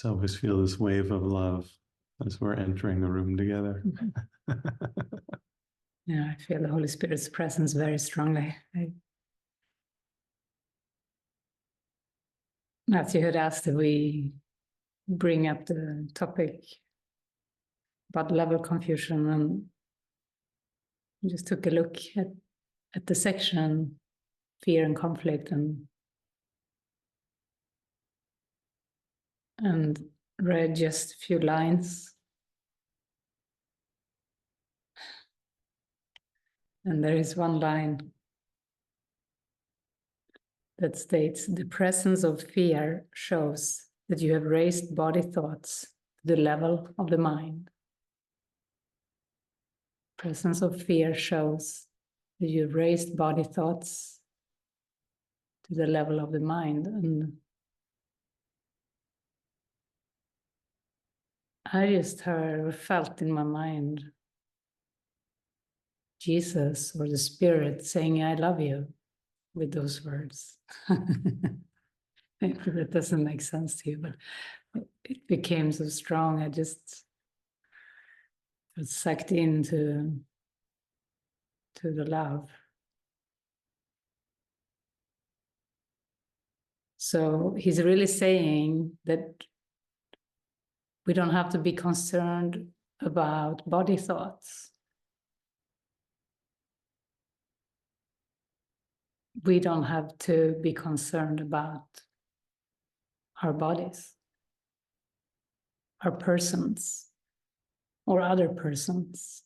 just always feel this wave of love as we're entering the room together. Yeah, I feel the Holy Spirit's presence very strongly. Matthew had asked if we bring up the topic about level confusion, and just took a look at the section, fear and conflict, and read just a few lines. And there is one line that states, "The presence of fear shows that you have raised body thoughts to the level of the mind." Presence of fear shows that you've raised body thoughts to the level of the mind. And I just felt in my mind Jesus or the Spirit saying, "I love you," with those words. Maybe that doesn't make sense to you, but it became so strong. I just was sucked into the love. So he's really saying that we don't have to be concerned about body thoughts. We don't have to be concerned about our bodies, our persons, or other persons.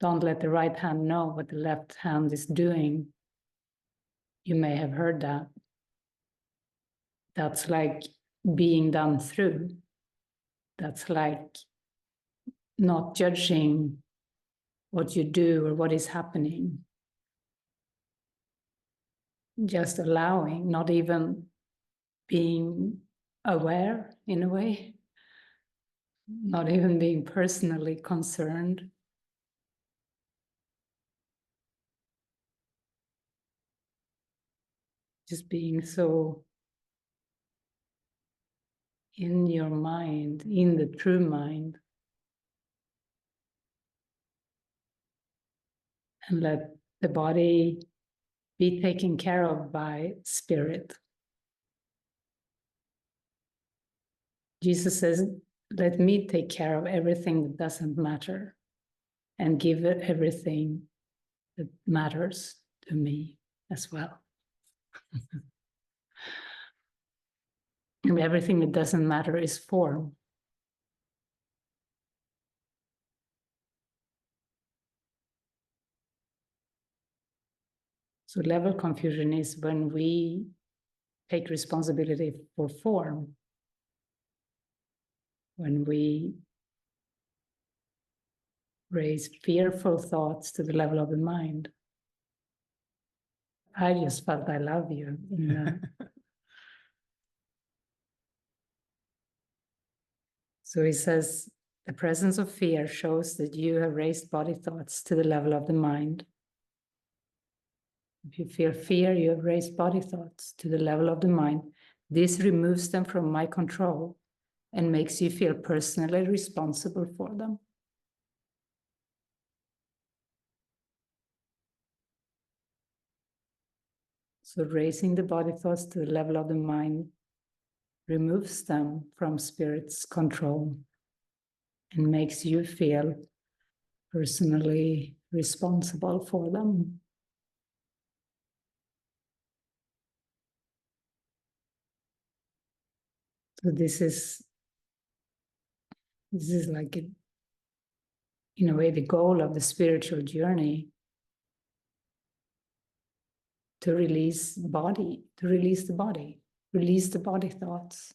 Don't let the right hand know what the left hand is doing. You may have heard that. That's like being done through. That's like not judging what you do or what is happening. Just allowing, not even being aware in a way, not even being personally concerned. Just being so in your mind, in the true mind, and let the body be taken care of by Spirit. Jesus says, "Let me take care of everything that doesn't matter and give it everything that matters to me as well." And everything that doesn't matter is form. So level confusion is when we take responsibility for form, when we raise fearful thoughts to the level of the mind. I just felt "I love you." So he says, "The presence of fear shows that you have raised body thoughts to the level of the mind." If you feel fear, you have raised body thoughts to the level of the mind. This removes them from my control and makes you feel personally responsible for them. So raising the body thoughts to the level of the mind removes them from Spirit's control and makes you feel personally responsible for them. So this is like, in a way, the goal of the spiritual journey, to release the body, release the body thoughts,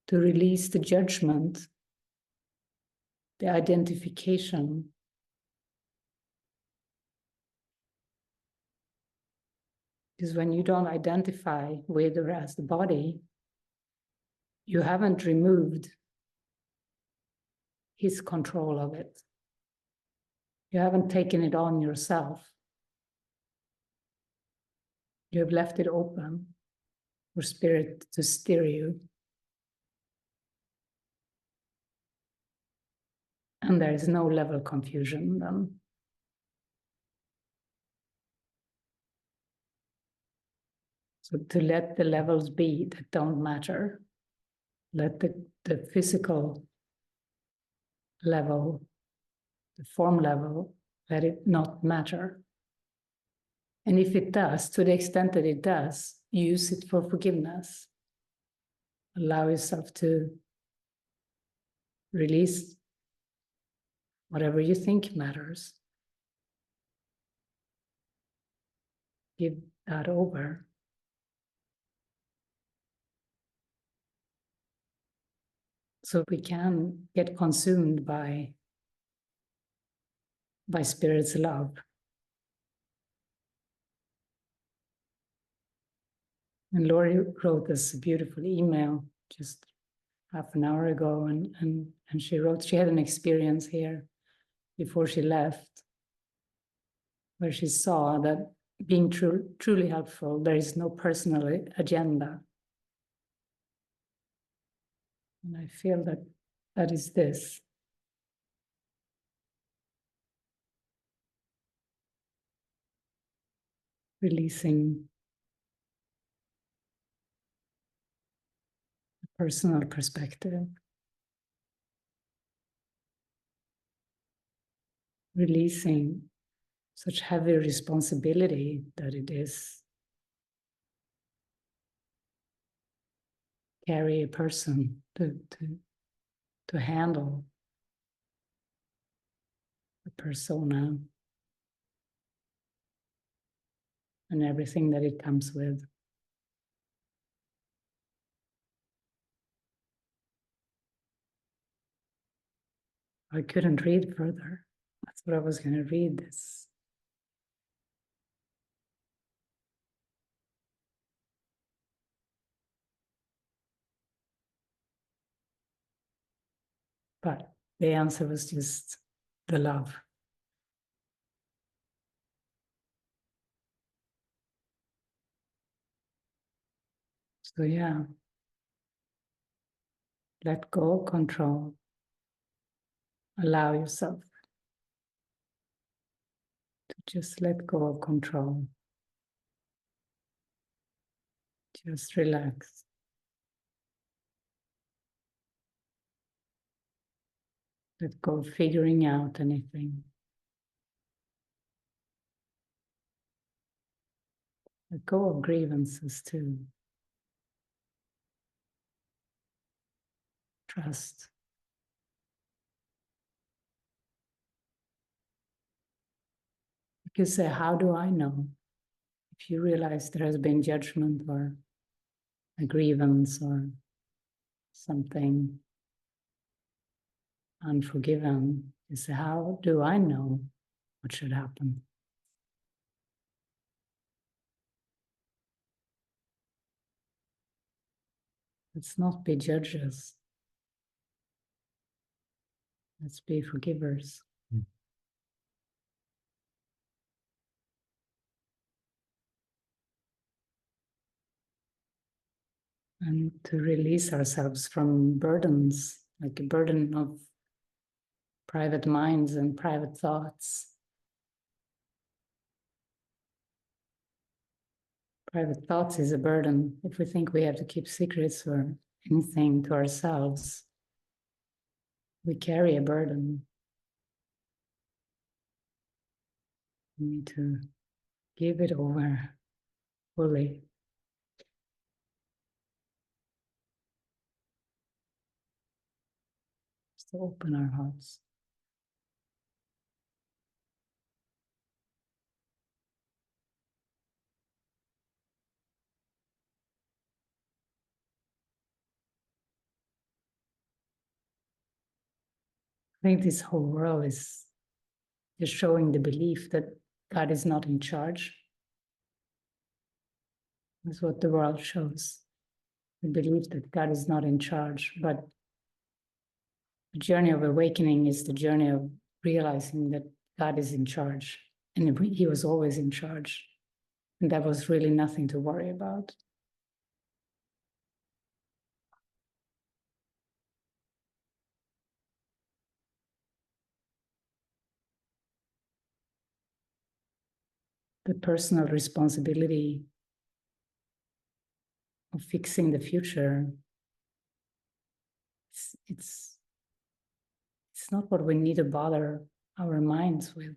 to release the judgment, the identification. Because when you don't identify with or as the body, you haven't removed his control of it. You haven't taken it on yourself. You have left it open for spirit to steer you. And there is no level confusion then. So to let the levels be that don't matter, let the physical level, the form level, let it not matter. And if it does, to the extent that it does, use it for forgiveness. Allow yourself to release whatever you think matters. Give that over. So we can get consumed by Spirit's love. And Lori wrote this beautiful email just half an hour ago, and she wrote she had an experience here before she left, where she saw that being truly helpful, there is no personal agenda. And I feel that that is this. Releasing a personal perspective. Releasing such heavy responsibility that it is. Carry a person to handle a persona and everything that it comes with. I couldn't read further. That's what I was going to read this. But the answer was just the love. So yeah, let go of control. Allow yourself to just let go of control. Just relax. Let go of figuring out anything. Let go of grievances too. Trust. Because how do I know? If you realize there has been judgment or a grievance or something unforgiven, you say, how do I know what should happen? Let's not be judges. Let's be forgivers. And to release ourselves from burdens, like a burden of private minds and private thoughts. Private thoughts is a burden. If we think we have to keep secrets or anything to ourselves, we carry a burden. We need to give it over fully. Just to open our hearts. I think this whole world is just showing the belief that God is not in charge. That's what the world shows. The belief that God is not in charge, but the journey of awakening is the journey of realizing that God is in charge, and He was always in charge. And that was really nothing to worry about. The personal responsibility of fixing the future, it's not what we need to bother our minds with,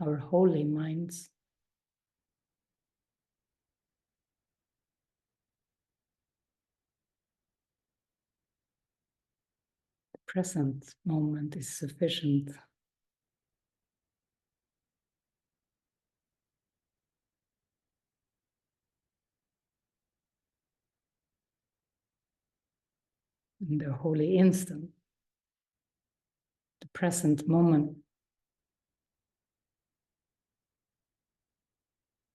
our holy minds. The present moment is sufficient. In the holy instant, the present moment,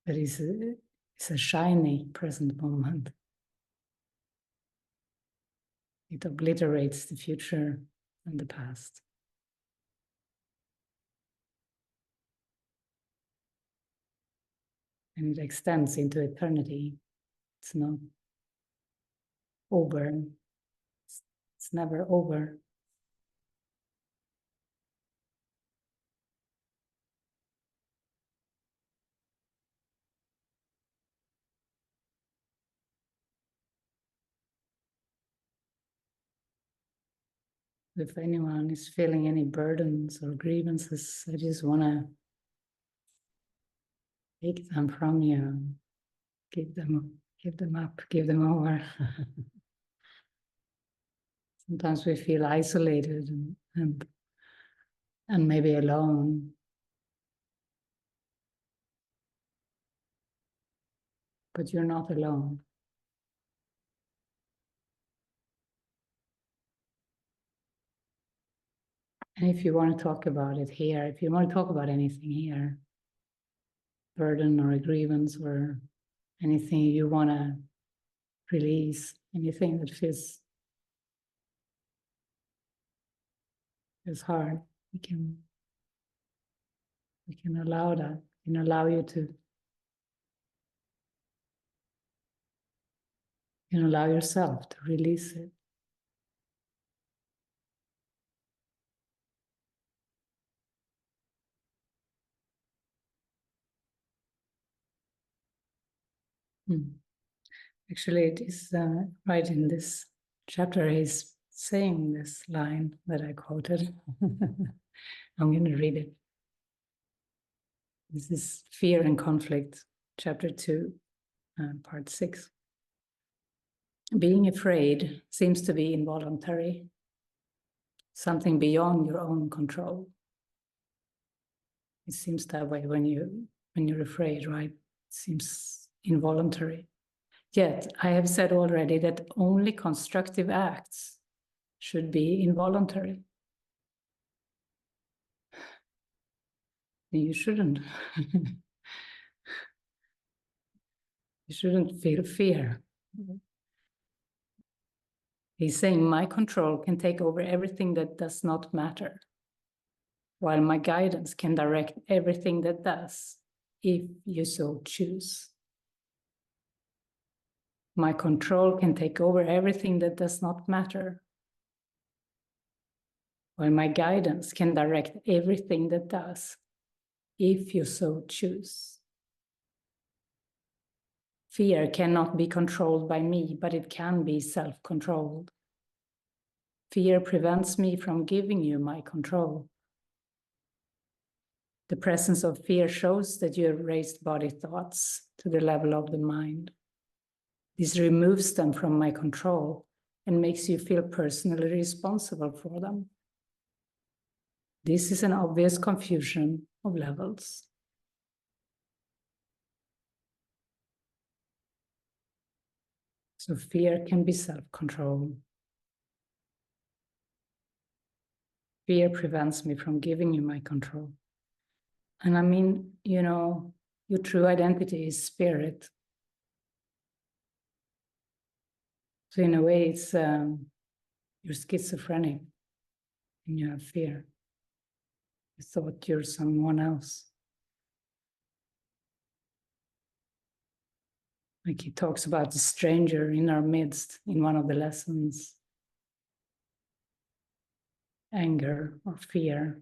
that is a shiny present moment. It obliterates the future and the past. And it extends into eternity. It's not over. It's never over. If anyone is feeling any burdens or grievances, I just want to take them from you, give them up, give them over. Sometimes we feel isolated and maybe alone. But you're not alone. And if you want to talk about it here, if you want to talk about anything here, burden or a grievance or anything you want to release, anything that feels hard, we can allow that. We can allow you to, you can allow yourself to release it. Actually, it is right in this chapter, he's saying this line that I quoted. I'm going to read it. This is Fear and Conflict, chapter 2, part 6. Being afraid seems to be involuntary, something beyond your own control. It seems that way when you're afraid, right? It seems involuntary. Yet, I have said already that only constructive acts should be involuntary. You shouldn't. You shouldn't feel fear. He's saying my control can take over everything that does not matter, while my guidance can direct everything that does, if you so choose. My control can take over everything that does not matter, while my guidance can direct everything that does, if you so choose. Fear cannot be controlled by me, but it can be self-controlled. Fear prevents me from giving you my control. The presence of fear shows that you have raised body thoughts to the level of the mind. This removes them from my control and makes you feel personally responsible for them. This is an obvious confusion of levels. So fear can be self-control. Fear prevents me from giving you my control. And I mean, you know, your true identity is spirit. So in a way, it's you're schizophrenic and you have fear. You thought you're someone else. Like he talks about the stranger in our midst in one of the lessons. Anger or fear.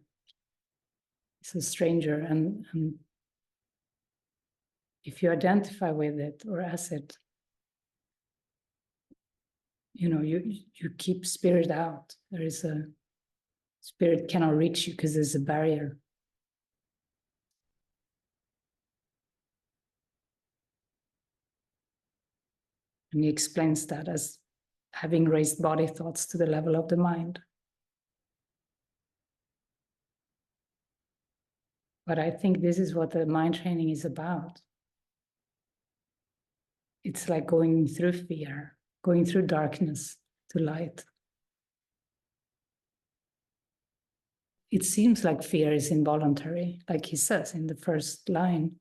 It's a stranger, and if you identify with it or as it, you keep spirit out. There is a spirit cannot reach you because there's a barrier. And he explains that as having raised body thoughts to the level of the mind. But I think this is what the mind training is about. It's like going through fear, going through darkness to light. It seems like fear is involuntary, like he says in the first line.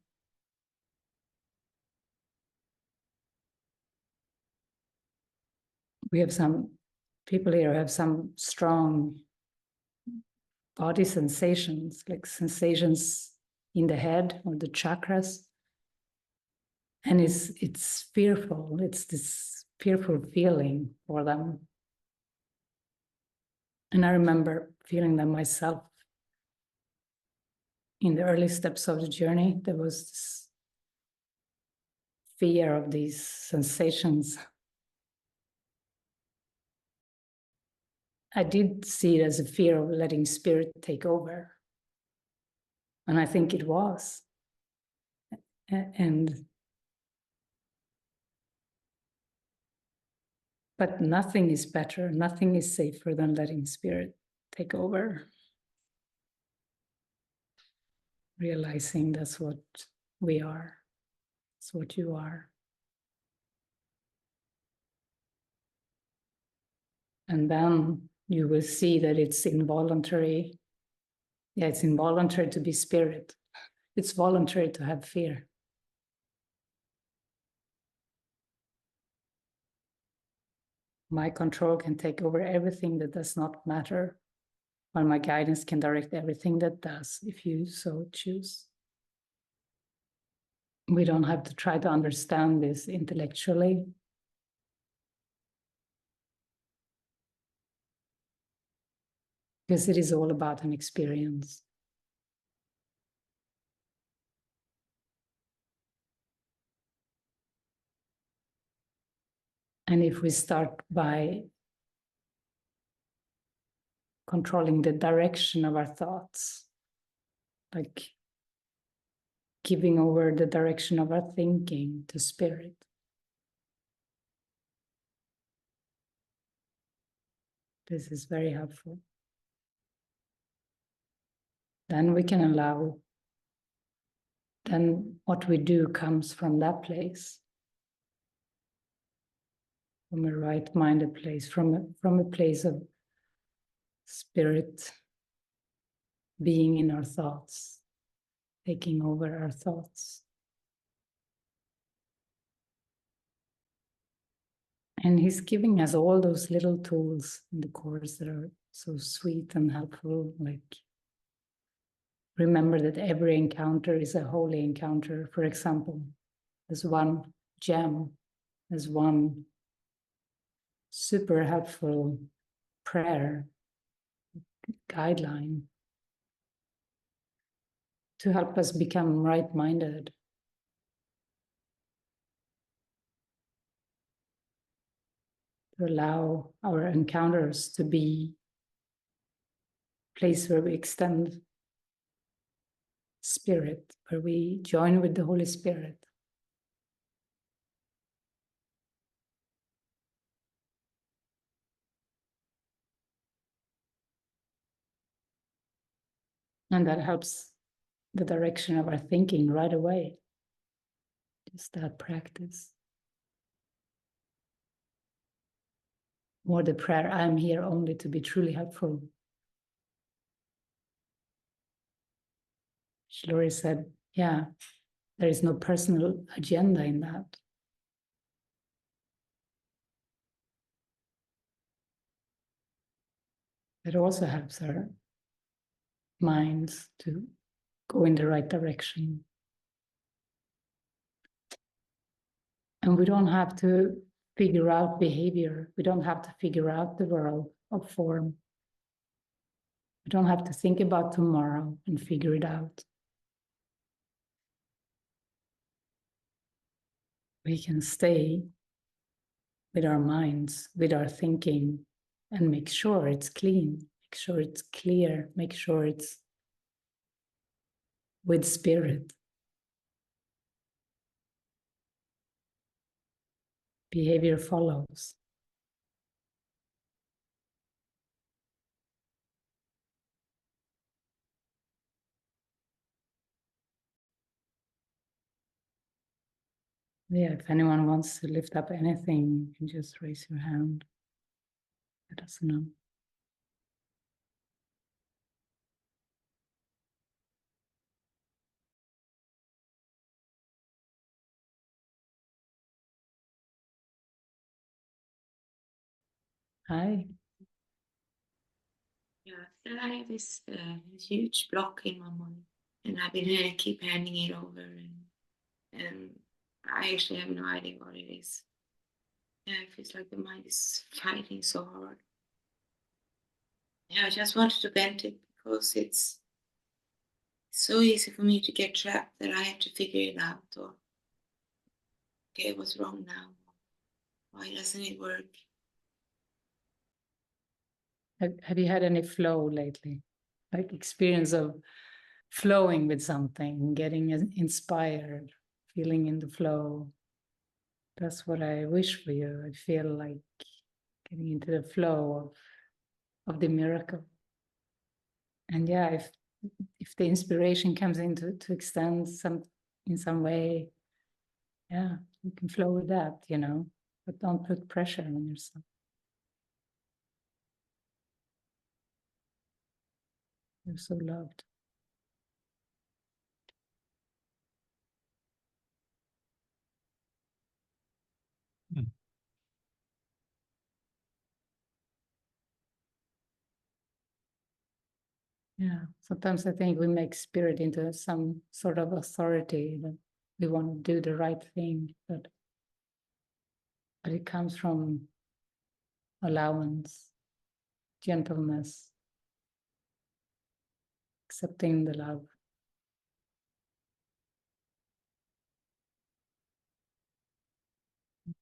We have some people here who have some strong body sensations, like sensations in the head or the chakras. And it's fearful. It's this fearful feeling for them. And I remember feeling them myself. In the early steps of the journey, there was this fear of these sensations. I did see it as a fear of letting spirit take over. And I think it was. But nothing is better, nothing is safer than letting spirit take over. Realizing that's what we are, it's what you are. And then you will see that it's involuntary. Yeah, it's involuntary to be spirit. It's voluntary to have fear. My control can take over everything that does not matter, while my guidance can direct everything that does, if you so choose. We don't have to try to understand this intellectually. Because it is all about an experience. And if we start by controlling the direction of our thoughts, like giving over the direction of our thinking to spirit, this is very helpful. Then we can allow, then what we do comes from that place, from a right-minded place, from a place of spirit being in our thoughts, taking over our thoughts. And he's giving us all those little tools in the course that are so sweet and helpful, like remember that every encounter is a holy encounter. For example, there's one gem, there's one super helpful prayer guideline to help us become right-minded. To allow our encounters to be a place where we extend spirit, where we join with the Holy Spirit. And that helps the direction of our thinking right away. Just that practice. Or the prayer, I'm here only to be truly helpful. Shlori said, yeah, there is no personal agenda in that. It also helps our minds to go in the right direction. And And we don't have to figure out behavior. We don't have to figure out the world of form. We don't have to think about tomorrow and figure it out. We can stay with our minds, with our thinking, and make sure it's clean, make sure it's clear, make sure it's with spirit. Behavior follows. Yeah, if anyone wants to lift up anything, you can just raise your hand. Let us know. Hi. Yeah, I have this huge block in my mind, and I've been keep handing it over, and I actually have no idea what it is. Yeah, it feels like the mind is fighting so hard. Yeah, I just wanted to vent it because it's so easy for me to get trapped that I have to figure it out, or okay, what's wrong now? Why doesn't it work? Have you had any flow lately? Like experience of flowing with something, getting inspired, feeling in the flow? That's what I wish for you. I feel like getting into the flow of the miracle. And yeah, if the inspiration comes in to extend in some way, yeah, you can flow with that, but don't put pressure on yourself. You're so loved. Yeah, sometimes I think we make spirit into some sort of authority that we want to do the right thing, but it comes from allowance, gentleness, accepting the love.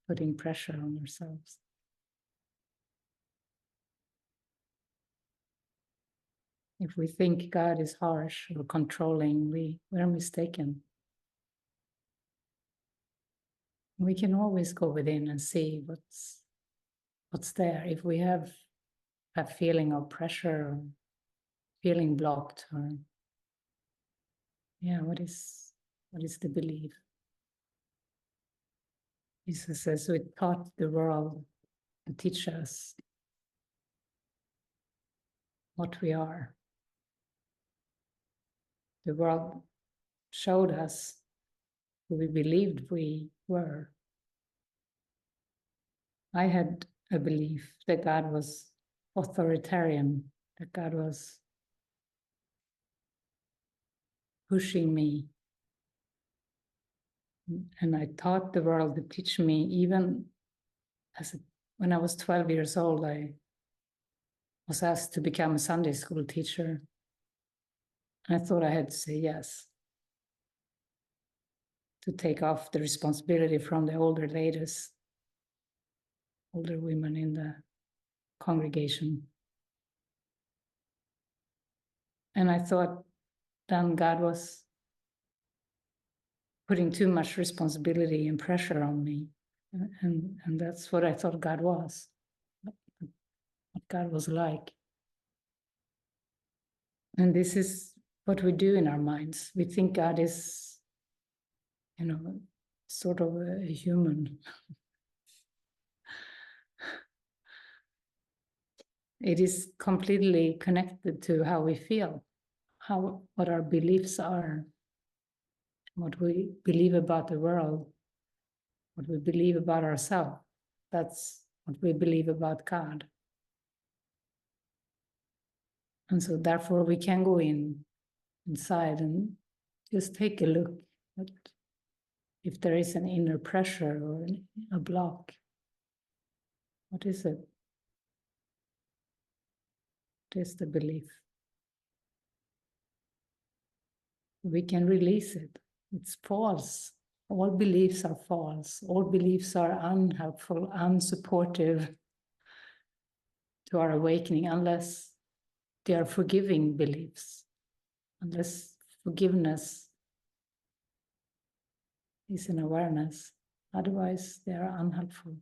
Putting pressure on ourselves. If we think God is harsh or controlling, we're mistaken. We can always go within and see what's there. If we have a feeling of pressure, or feeling blocked, or what is the belief? Jesus says we taught the world to teach us what we are. The world showed us who we believed we were. I had a belief that God was authoritarian, that God was pushing me. And I taught the world to teach me, even when I was 12 years old, I was asked to become a Sunday school teacher. And I thought I had to say yes, to take off the responsibility from the older ladies, older women in the congregation. And I thought then God was putting too much responsibility and pressure on me. And that's what I thought God was, what God was like. And this is what we do in our minds. We think God is, sort of a human. It is completely connected to how we feel, what our beliefs are, what we believe about the world, what we believe about ourselves. That's what we believe about God. And so therefore we can go inside and just take a look at if there is an inner pressure or a block, what is it? What is the belief? We can release it. It's false. All beliefs are false. All beliefs are unhelpful, unsupportive to our awakening, unless they are forgiving beliefs, unless forgiveness is an awareness. Otherwise, they are unhelpful.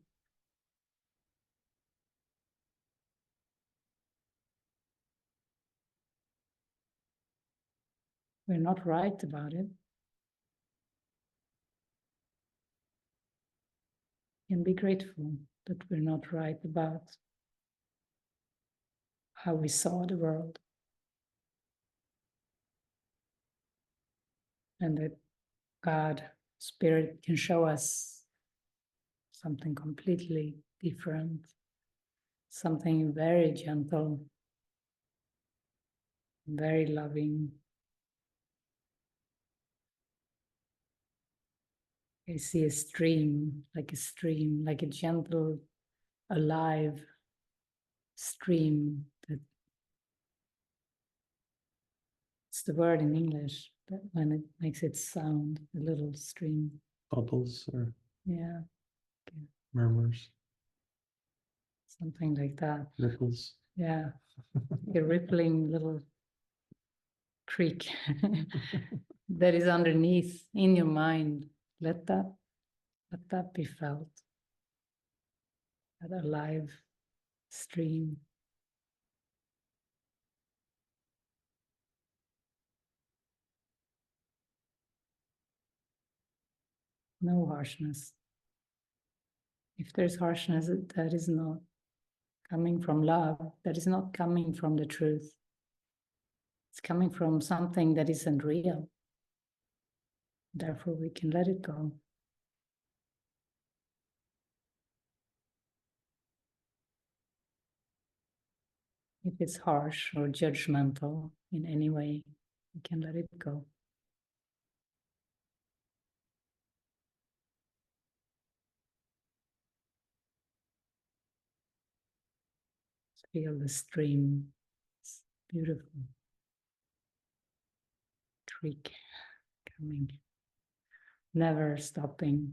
We're not right about it. And be grateful that we're not right about how we saw the world. And that God, Spirit, can show us something completely different, something very gentle, very loving. I see a stream, like a gentle, alive stream. That's the word in English, but when it makes it sound, a little stream. Bubbles or Yeah, murmurs, something like that. ripples. Yeah, a rippling little creek that is underneath in your mind. Let that be felt. That alive stream. No harshness. If there's harshness, that is not coming from love. That is not coming from the truth. It's coming from something that isn't real. Therefore, we can let it go. If it's harsh or judgmental in any way, we can let it go. Feel the stream. It's beautiful. Creek coming, never stopping.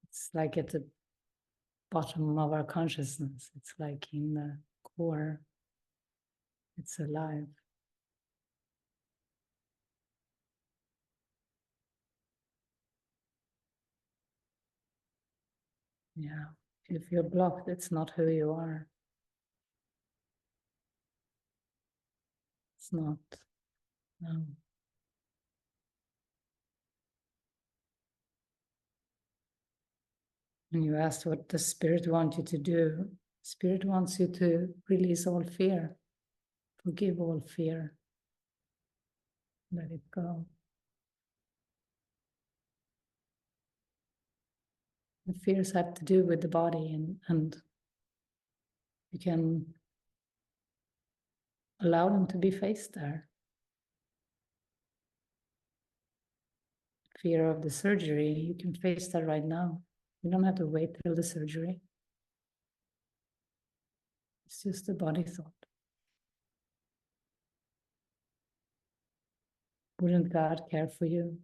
It's like at the bottom of our consciousness. It's like in the core. It's alive. Yeah. If you're blocked, it's not who you are. It's not. No. And you asked what the Spirit wants you to do. Spirit wants you to release all fear. Forgive all fear. Let it go. The fears have to do with the body, and you can allow them to be faced there. Fear of the surgery, you can face that right now. You don't have to wait till the surgery. It's just a body thought. Wouldn't God care for you?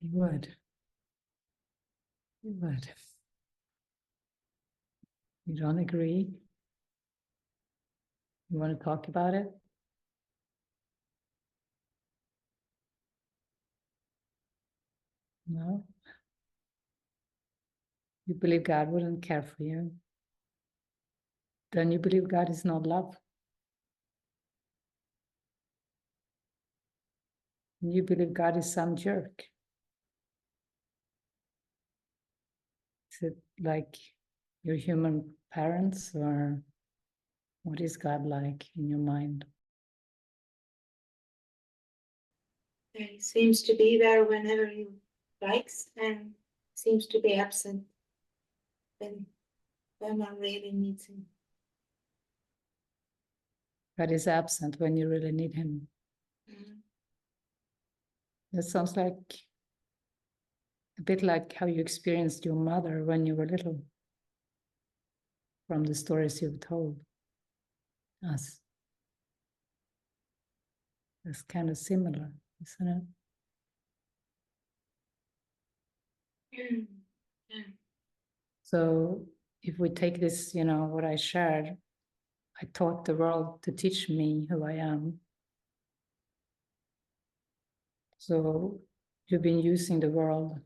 He would. He would. You don't agree? You want to talk about it? No? You believe God wouldn't care for you? Then you believe God is not love? You believe God is some jerk? Is it like your human parents, or what is God like in your mind? He seems to be there whenever he likes and seems to be absent when one really needs him. God is absent when you really need him. Mm. That sounds like a bit like how you experienced your mother when you were little, from the stories you've told us. It's kind of similar, isn't it? Yeah. So if we take this, what I shared, I taught the world to teach me who I am. So you've been using the world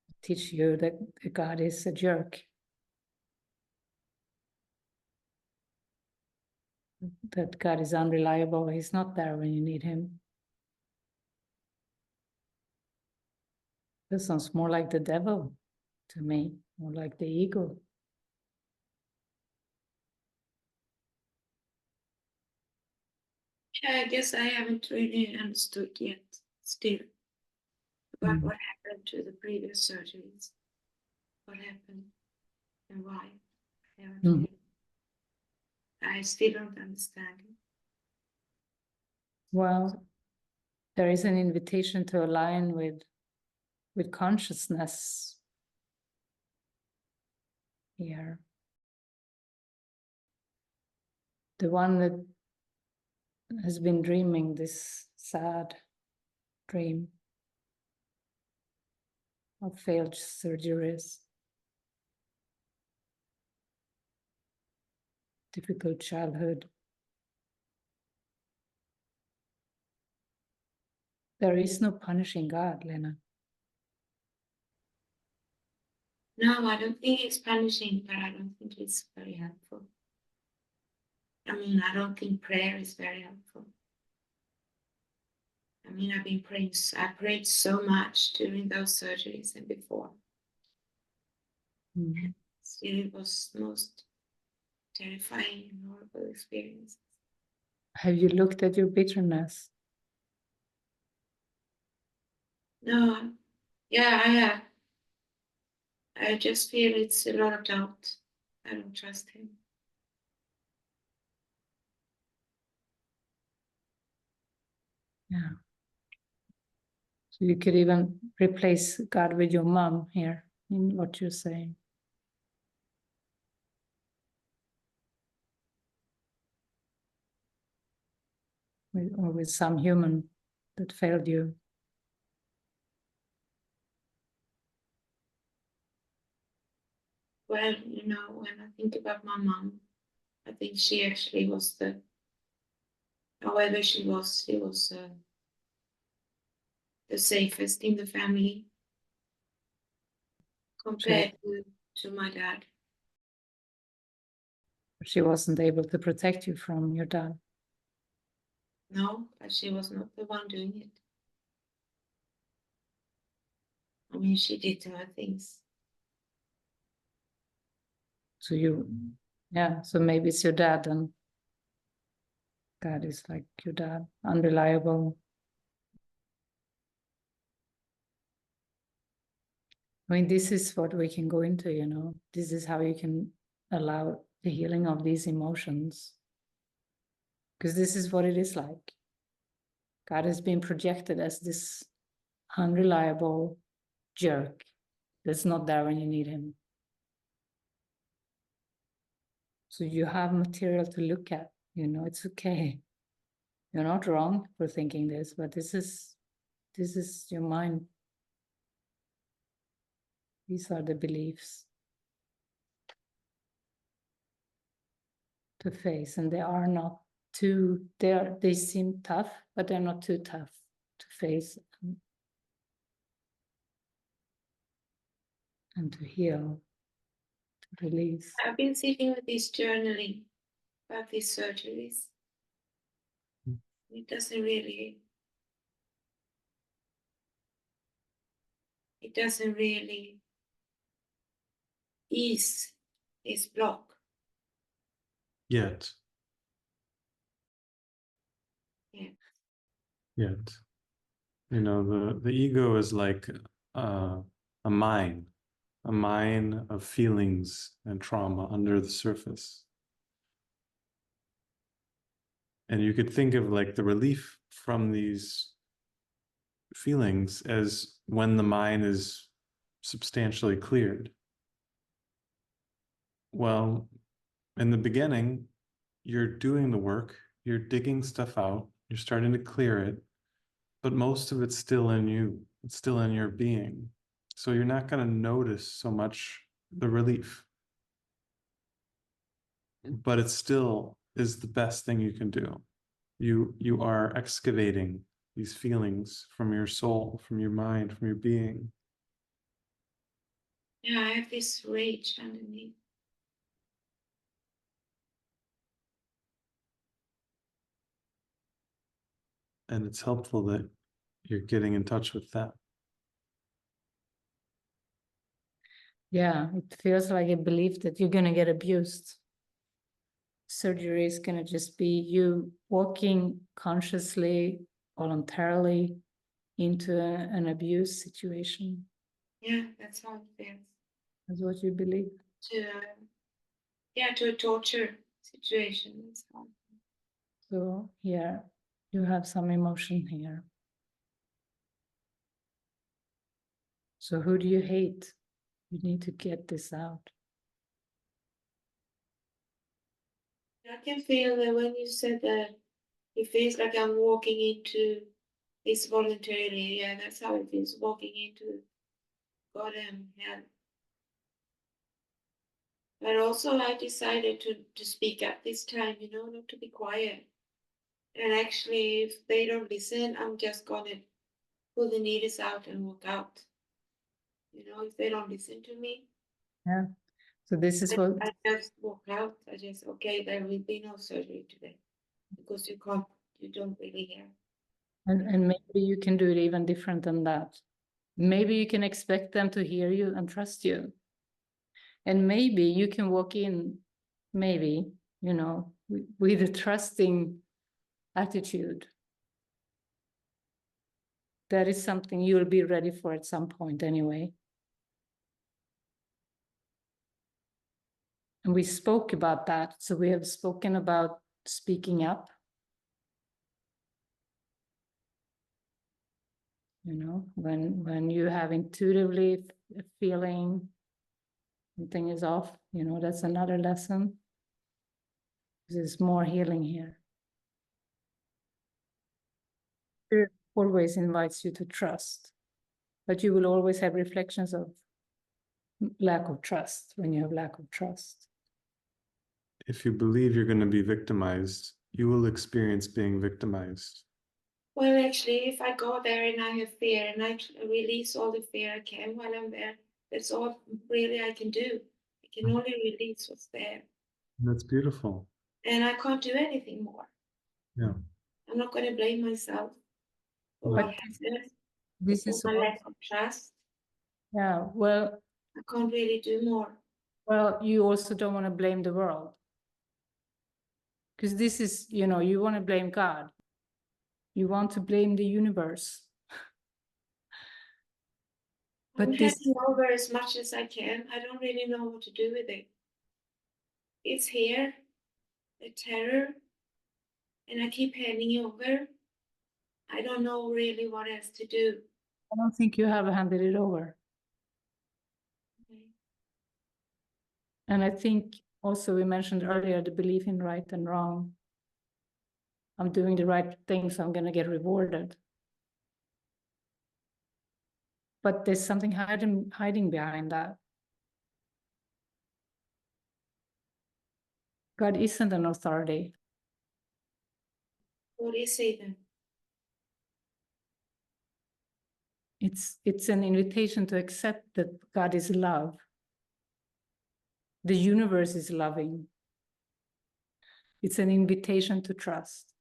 to teach you that God is a jerk. That God is unreliable. He's not there when you need him. This sounds more like the devil to me, more like the ego. Yeah, I guess I haven't really understood yet, still, about what happened to the previous surgeries. What happened and why. I haven't really, I still don't understand it. Well, there is an invitation to align with consciousness here. The one that has been dreaming this sad dream of failed surgeries, difficult childhood. There is no punishing God, Lena. No, I don't think it's punishing, but I don't think it's very helpful. I mean, I don't think prayer is very helpful. I mean, I've been praying, I prayed so much during those surgeries and before. Still, it was the most terrifying and horrible experience. Have you looked at your bitterness? No, yeah, I have. I just feel it's a lot of doubt. I don't trust him. Yeah. So you could even replace God with your mom here in what you're saying. Or with some human that failed you. Well, when I think about my mom, I think she actually was however she was the safest in the family compared to my dad. She wasn't able to protect you from your dad. No, but she was not the one doing it. I mean, she did her things. So so maybe it's your dad, and God is like your dad, unreliable. I mean, this is what we can go into, This is how you can allow the healing of these emotions. Because this is what it is like. God has been projected as this unreliable jerk that's not there when you need him. So you have material to look at, it's okay. You're not wrong for thinking this, but this is your mind. These are the beliefs to face, and they are not too, they seem tough, but they're not too tough to face and to heal, to release. I've been sitting with this journaling about these surgeries. It doesn't really ease this block. Yet. Yeah. Yet. The ego is like a mine of feelings and trauma under the surface. And you could think of like the relief from these feelings as when the mind is substantially cleared. Well, in the beginning, you're doing the work, you're digging stuff out, you're starting to clear it, but most of it's still in you, it's still in your being. So you're not going to notice so much the relief. But it still is the best thing you can do. You are excavating these feelings from your soul, from your mind, from your being. Yeah, I have this rage underneath. And it's helpful that you're getting in touch with that. Yeah, it feels like a belief that you're going to get abused. Surgery is going to just be you walking consciously, voluntarily into an abuse situation. Yeah, that's how it feels. That's what you believe. To a torture situation. That's how. So here, you have some emotion here. So who do you hate? You need to get this out. I can feel that when you said that, it feels like I'm walking into this voluntarily. Yeah, that's how it feels, walking into goddamn hell. But also I decided to speak up this time, not to be quiet. And actually, if they don't listen, I'm just gonna pull the needles out and walk out. If they don't listen to me. Yeah. So this is what I just walk out. I just, okay, there will be no surgery today because you don't really hear. and maybe you can do it even different than that. Maybe you can expect them to hear you and trust you. And maybe you can walk in, maybe, with a trusting attitude. That is something you'll be ready for at some point anyway. And we spoke about that. So we have spoken about speaking up. When you have intuitively a feeling something is off, that's another lesson. There's more healing here. It always invites you to trust, but you will always have reflections of lack of trust when you have lack of trust. If you believe you're going to be victimized, you will experience being victimized. Well, actually, if I go there and I have fear and I release all the fear I can while I'm there, that's all really I can do. I can only release what's there. That's beautiful. And I can't do anything more. Yeah. I'm not going to blame myself for what happened, This is my lack of trust. Yeah, well, I can't really do more. Well, you also don't want to blame the world. Because this is, you want to blame God. You want to blame the universe. I'm handing over as much as I can. I don't really know what to do with it. It's here, the terror, and I keep handing over. I don't know really what else to do. I don't think you have handed it over. Okay. And I think also we mentioned earlier the belief in right and wrong. I'm doing the right thing, so I'm going to get rewarded. But there's something hiding behind that. God isn't an authority. What is it then? It's an invitation to accept that God is love. The universe is loving. It's an invitation to trust.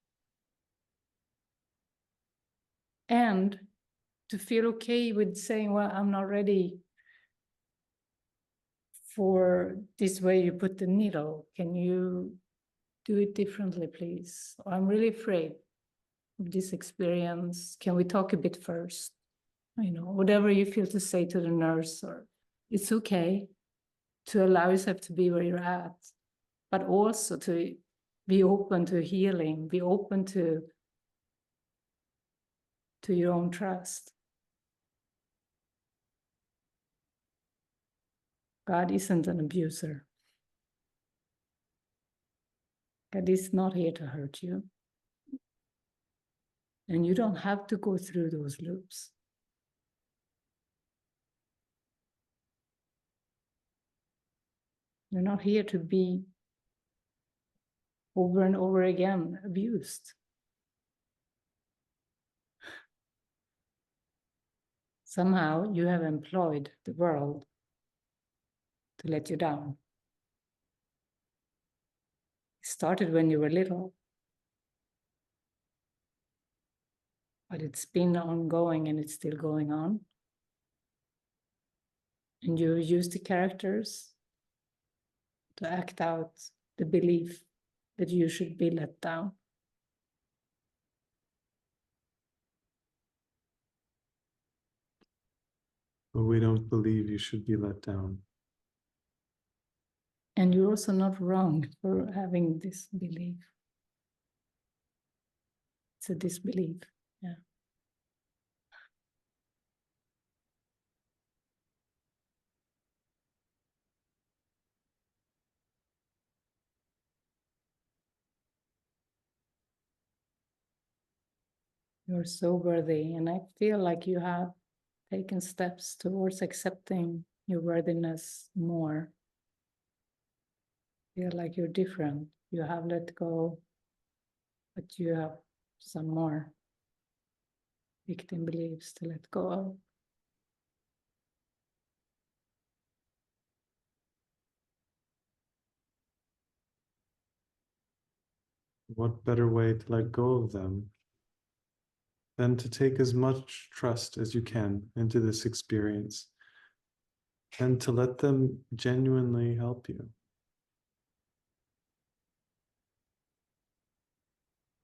And to feel okay with saying, well, I'm not ready for this way you put the needle. Can you do it differently, please? Or I'm really afraid of this experience. Can we talk a bit first? Whatever you feel to say to the nurse, or it's okay to allow yourself to be where you're at, but also to Be open to healing. Be open to your own trust. God isn't an abuser. God is not here to hurt you. And you don't have to go through those loops. You're not here to be over and over again abused. Somehow you have employed the world to let you down. It started when you were little, but it's been ongoing and it's still going on. And you use the characters to act out the belief that you should be let down. But we don't believe you should be let down. And you're also not wrong for having this belief. It's a disbelief, yeah. You're so worthy, and I feel like you have taken steps towards accepting your worthiness more. Feel like you're different. You have let go, but you have some more victim beliefs to let go of. What better way to let go of them than to take as much trust as you can into this experience and to let them genuinely help you?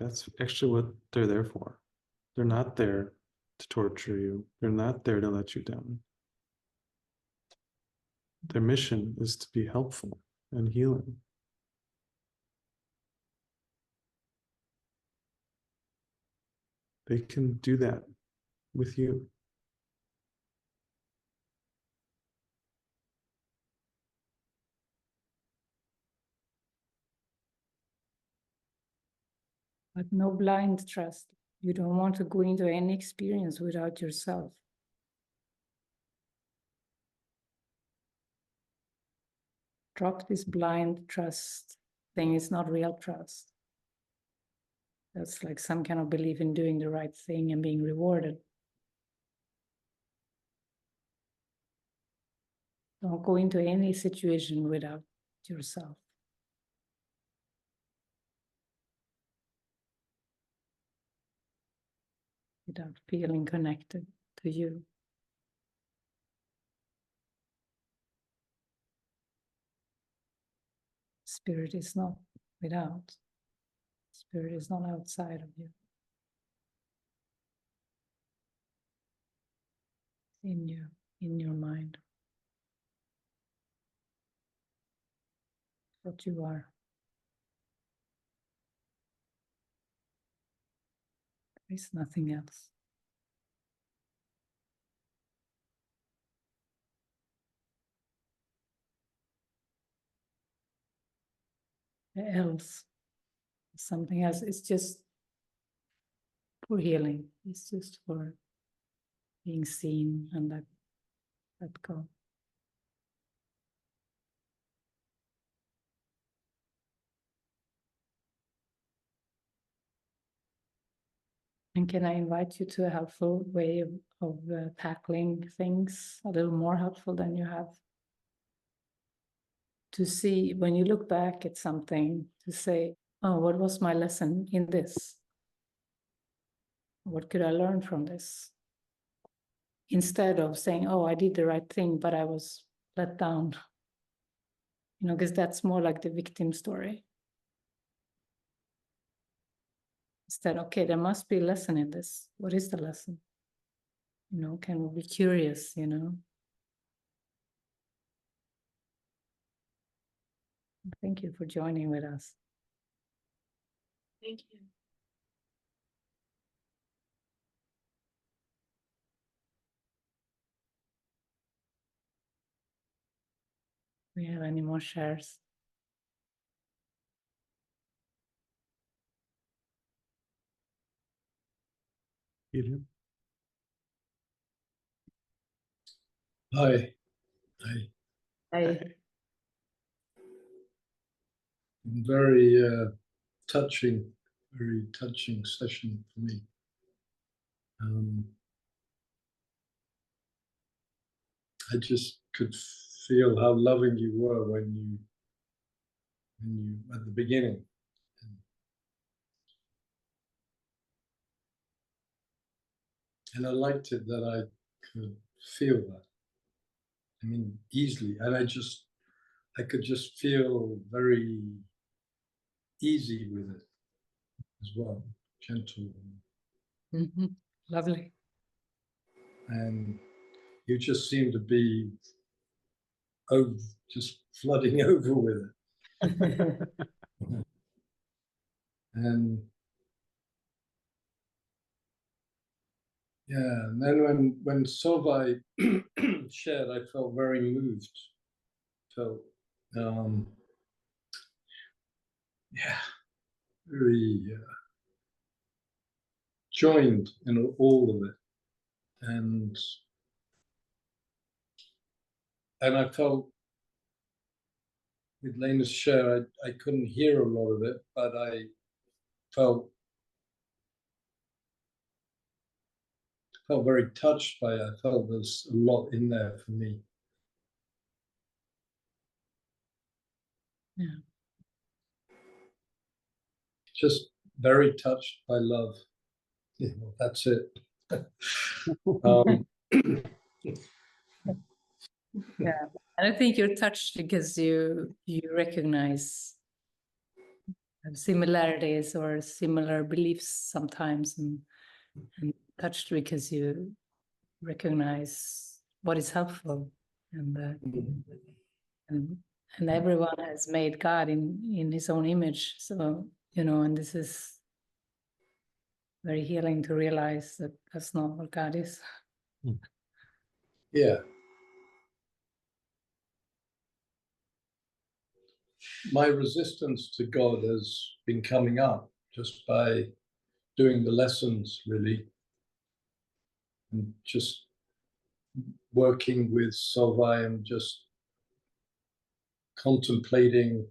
That's actually what they're there for. They're not there to torture you. They're not there to let you down. Their mission is to be helpful and healing. They can do that with you. But no blind trust. You don't want to go into any experience without yourself. Drop this blind trust thing. It's not real trust. That's like some kind of belief in doing the right thing and being rewarded. Don't go into any situation without yourself. Without feeling connected to you. Spirit is not without. Spirit is not outside of you. In you, in your mind. What you are. There is nothing else. Else. Something else. It's just for healing. It's just for being seen and let go. And can I invite you to a helpful way of tackling things, a little more helpful than you have? To see, when you look back at something, to say, oh, what was my lesson in this? What could I learn from this? Instead of saying, oh, I did the right thing, but I was let down. You know, because that's more like the victim story. Instead, okay, there must be a lesson in this. What is the lesson? You know, can we be curious, you know? Thank you for joining with us. Thank you. We have any more shares? Peter? Hi. Very touching session for me. I just could feel how loving you were when you at the beginning. And I liked it that I could feel that. I mean, easily. And I could just feel very easy with it as well, gentle. Mm-hmm. Lovely. And you just seem to be just flooding over with it. And yeah, and then when Solvay shared, I felt very moved. Felt very joined in all of it, and I felt with Lena's share, I couldn't hear a lot of it, but I felt very touched by it. I felt there's a lot in there for me. Yeah. Just very touched by love. Yeah, that's it. Yeah, and I think you're touched because you recognize similarities or similar beliefs sometimes, and touched because you recognize what is helpful, and everyone has made God in his own image. So, and this is very healing to realize that that's not what God is. Yeah. My resistance to God has been coming up just by doing the lessons, really, and just working with Solvay and just contemplating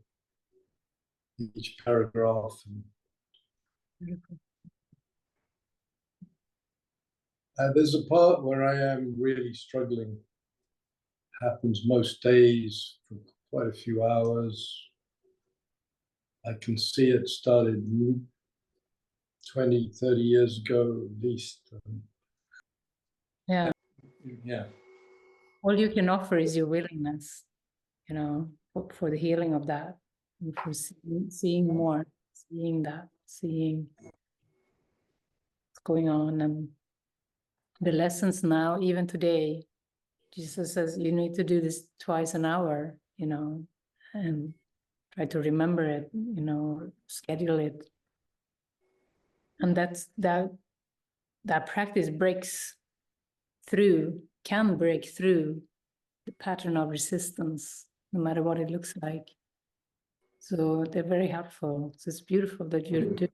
each paragraph. There's a part where I am really struggling. Happens most days for quite a few hours. I can see it started 20, 30 years ago at least. Yeah. Yeah. All you can offer is your willingness, for the healing of that, and for seeing more, seeing what's going on. And the lessons now, even today, Jesus says you need to do this twice an hour, and try to remember it, schedule it. And that practice can break through the pattern of resistance, no matter what it looks like. So they're very helpful. So it's beautiful that you're doing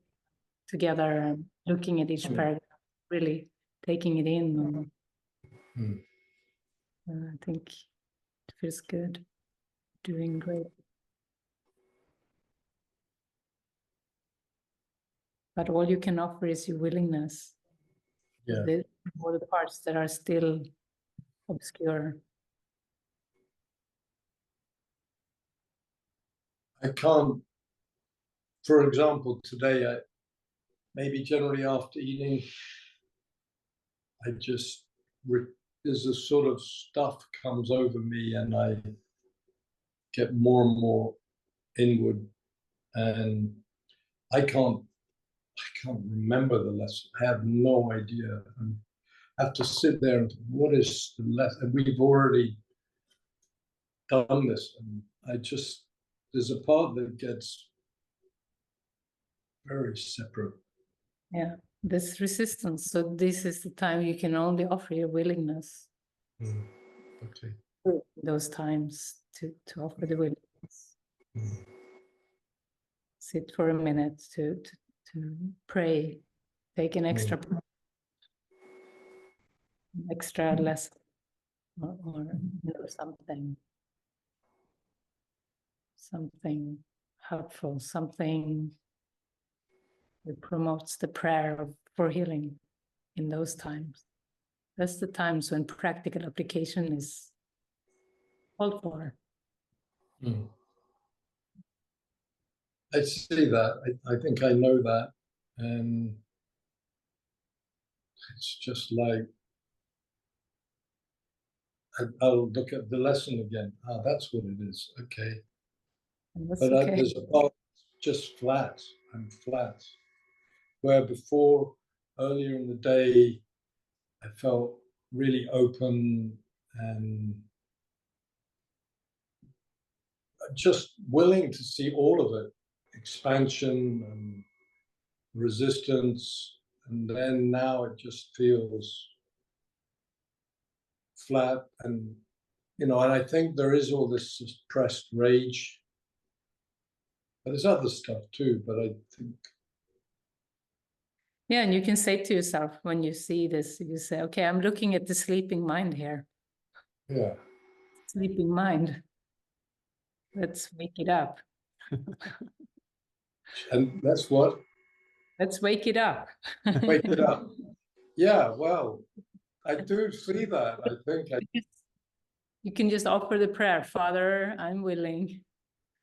together, looking at each paragraph, really taking it in. I think it feels good. Doing great. But all you can offer is your willingness. Yeah. All the parts that are still obscure. I can't, for example, today, maybe generally after eating, I just, there's a sort of stuff comes over me and I get more and more inward, and I can't remember the lesson. I have no idea. And I have to sit there and what is the lesson? And we've already done this, and there's a part that gets very separate. Yeah, this resistance. So this is the time you can only offer your willingness. Okay. Those times to offer the willingness. Sit for a minute to pray. Take an extra lesson or something helpful, something that promotes the prayer for healing in those times. That's the times when practical application is called for. I see that. I think I know that. And it's just like, I'll look at the lesson again. Ah, that's what it is. Okay. And But okay. there's a part just flat. I'm flat. Where before, earlier in the day, I felt really open and just willing to see all of it, expansion and resistance. And then now it just feels flat. And, and I think there is all this suppressed rage. But there's other stuff too, but I think. Yeah, and you can say to yourself when you see this, you say, okay, I'm looking at the sleeping mind here. Yeah. Sleeping mind. Let's wake it up. And that's what? Let's wake it up. Wake it up. Yeah, well, I do see that. I think you can just offer the prayer, Father, I'm willing.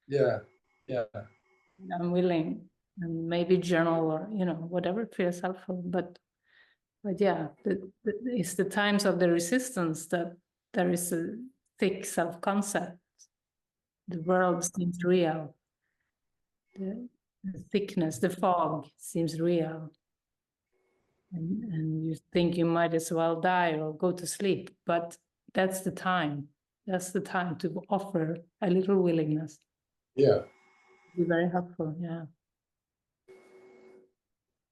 Yeah. I'm willing. And maybe journal or, whatever feels helpful. But yeah, it's the times of the resistance that there is a thick self-concept. The world seems real. The thickness, the fog seems real. And you think you might as well die or go to sleep. But that's the time. That's the time to offer a little willingness. Yeah. Be very helpful. Yeah.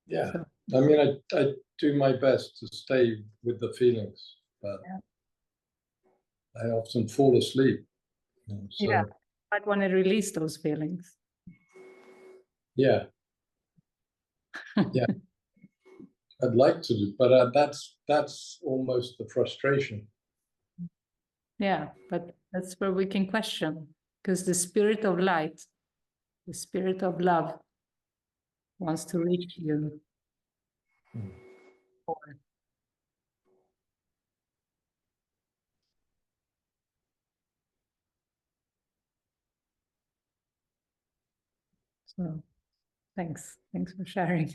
Yeah. So, I mean, I do my best to stay with the feelings, but I often fall asleep. So, yeah, I'd want to release those feelings. Yeah. Yeah. I'd like to do, but that's almost the frustration. Yeah, but that's where we can question, because the spirit of light, the spirit of love wants to reach you. So thanks for sharing.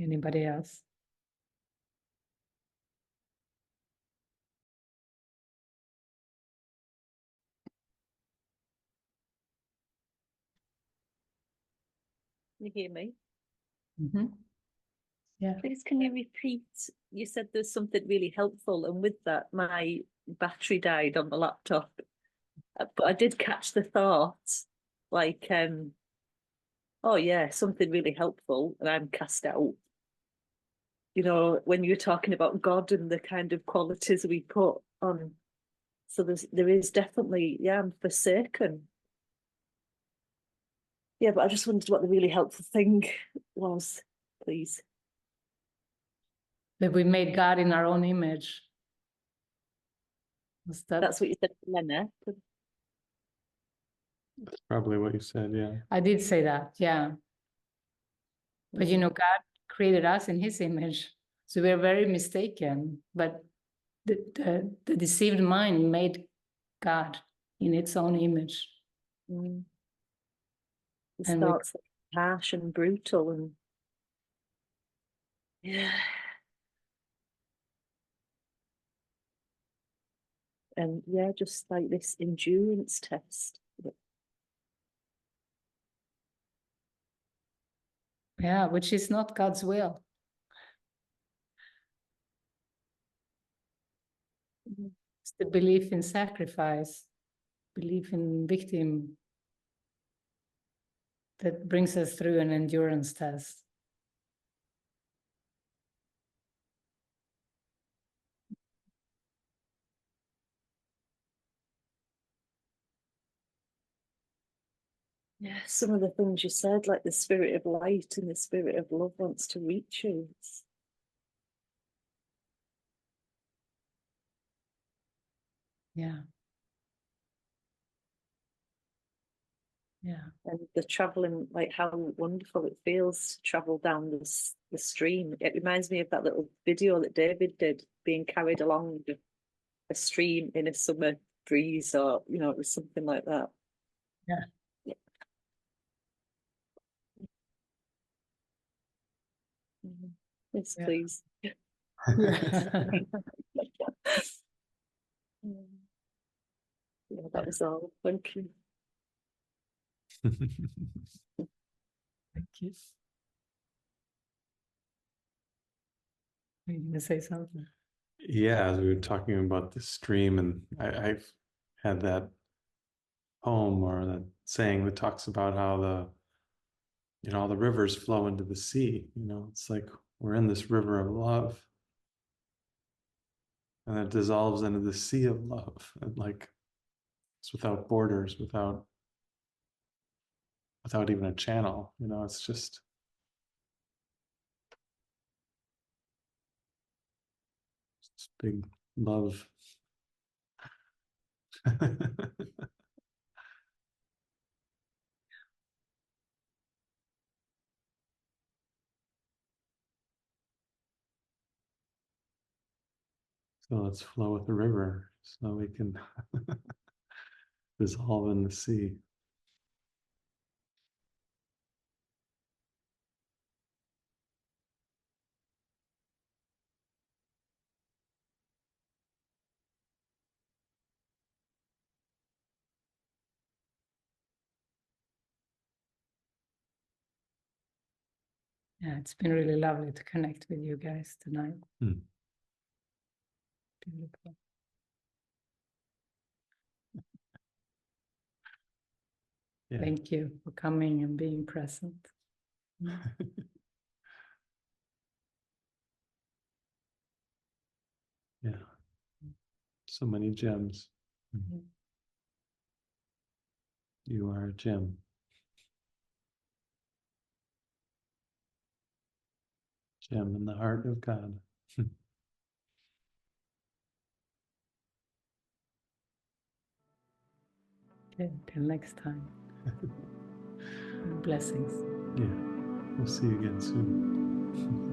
Anybody else? You hear me? Mm-hmm. Yeah. Please, can you repeat? You said there's something really helpful, and with that, my battery died on the laptop. But I did catch the thought, like, oh yeah, something really helpful, and I'm cast out. When you're talking about God and the kind of qualities we put on, so there is definitely, yeah, I'm forsaken. Yeah, but I just wondered what the really helpful thing was, please. That we made God in our own image. That's what you said, Lena. That's probably what you said, yeah. I did say that, yeah. But God created us in his image. So we're very mistaken. But the deceived mind made God in its own image. Mm. His And thoughts are harsh and brutal, and yeah. And yeah, just like this endurance test. Yeah, which is not God's will. It's the belief in sacrifice, belief in victim that brings us through an endurance test. Yeah, some of the things you said, like the spirit of light and the spirit of love wants to reach you. Yeah. Yeah. And the traveling, like how wonderful it feels to travel down the stream. It reminds me of that little video that David did, being carried along a stream in a summer breeze, or it was something like that. Yeah. Yeah. Yes, Yeah. please. Yeah. Yeah, that was all. Thank you. Thank you. Are you going to say something? Yeah, as we were talking about the stream, and I've had that poem or that saying that talks about how all the rivers flow into the sea. It's like we're in this river of love, and it dissolves into the sea of love, and like it's without borders, without even a channel. It's just this big love. So let's flow with the river so we can dissolve in the sea. Yeah, it's been really lovely to connect with you guys tonight. Beautiful. Yeah. Thank you for coming and being present. Yeah. So many gems. You are a gem. Gem in the heart of God. Okay, till next time. Blessings. Yeah. We'll see you again soon.